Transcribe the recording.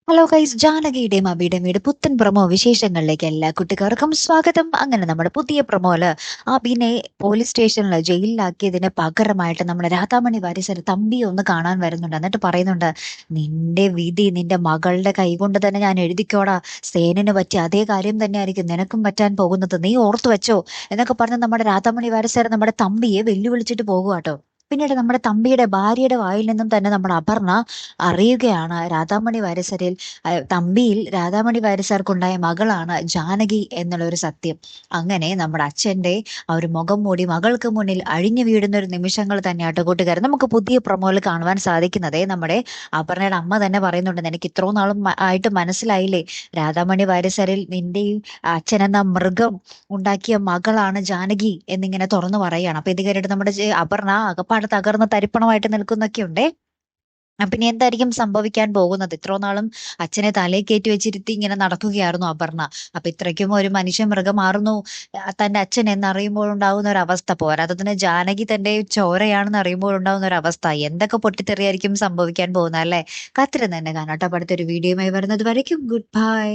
Hello guys, ജാനകിയുടെയും അബിയുടെയും വീട് പുത്തൻ promo വിശേഷങ്ങളിലേക്ക് എല്ലാ കുട്ടികൾക്കും സ്വാഗതം. അങ്ങനെ നമ്മുടെ പുതിയ പ്രൊമോയില് അബിനെ പോലീസ് സ്റ്റേഷനിൽ ജയിലിലാക്കിയതിന് പകരമായിട്ട് നമ്മുടെ രാധാമണി വാര്യർ തമ്പിയെ ഒന്ന് കാണാൻ വരുന്നുണ്ട്. എന്നിട്ട് പറയുന്നുണ്ട്, നിന്റെ വിധി നിന്റെ മകളുടെ കൈകൊണ്ട് തന്നെ ഞാൻ എഴുതിക്കോടാ. സേനന് പറ്റിയ അതേ കാര്യം തന്നെ ആയിരിക്കും നിനക്കും പറ്റാൻ പോകുന്നത്, നീ ഓർത്തു വെച്ചോ എന്നൊക്കെ പറഞ്ഞ് നമ്മുടെ രാധാമണി വാര്യർ നമ്മുടെ തമ്പിയെ വെല്ലുവിളിച്ചിട്ട് പോകുക. പിന്നീട് നമ്മുടെ തമ്പിയുടെ ഭാര്യയുടെ വായിൽ നിന്നും തന്നെ നമ്മുടെ അപർണ അറിയുകയാണ്, രാധാമണി വാര്യസരിൽ തമ്പിയിൽ രാധാമണി വാര്യസാർക്കുണ്ടായ മകളാണ് ജാനകി എന്നുള്ള ഒരു സത്യം. അങ്ങനെ നമ്മുടെ അച്ഛന്റെ ആ ഒരു മുഖം മൂടി മകൾക്ക് മുന്നിൽ അഴിഞ്ഞു വീഴുന്ന ഒരു നിമിഷങ്ങൾ തന്നെയാട്ടോ കൂട്ടുകാരൻ നമുക്ക് പുതിയ പ്രൊമോയിൽ കാണുവാൻ സാധിക്കുന്നതേ. നമ്മുടെ അപർണയുടെ അമ്മ തന്നെ പറയുന്നുണ്ട്, നിനക്ക് ഇത്രയും നാളും ആയിട്ട് മനസ്സിലായില്ലേ, രാധാമണി വാര്യസരിൽ നിന്റെയും അച്ഛനെന്ന മൃഗം ഉണ്ടാക്കിയ മകളാണ് ജാനകി എന്നിങ്ങനെ തുറന്നു പറയുകയാണ്. അപ്പൊ ഇത് കേട്ടിട്ട് നമ്മുടെ അപർണ അകപ്പാട് തകർന്ന് തരിപ്പണമായിട്ട് നിൽക്കുന്നൊക്കെ ഉണ്ടേ. പിന്നെ എന്തായിരിക്കും സംഭവിക്കാൻ പോകുന്നത്? ഇത്രോ നാളും അച്ഛനെ തലയിൽ കയറ്റി വെച്ചിരുത്തി ഇങ്ങനെ നടക്കുകയായിരുന്നു അപർണ. അപ്പൊ ഇത്രയ്ക്കും ഒരു മനുഷ്യ മൃഗം മാറുന്നു തന്റെ അച്ഛൻ എന്നറിയുമ്പോൾ ഉണ്ടാകുന്ന ഒരു അവസ്ഥ, പോരാത്തതിന് ജാനകി തന്റെ ചോരയാണെന്ന് അറിയുമ്പോൾ ഉണ്ടാകുന്ന ഒരു അവസ്ഥ, എന്തൊക്കെ പൊട്ടിത്തെറിയായിരിക്കും സംഭവിക്കാൻ പോകുന്നത് അല്ലെ? കാത്തിരുന്ന് തന്നെ കാണാം. അടുത്തൊരു വീഡിയോയുമായി വരുന്നത് വരയ്ക്കും ഗുഡ് ബൈ.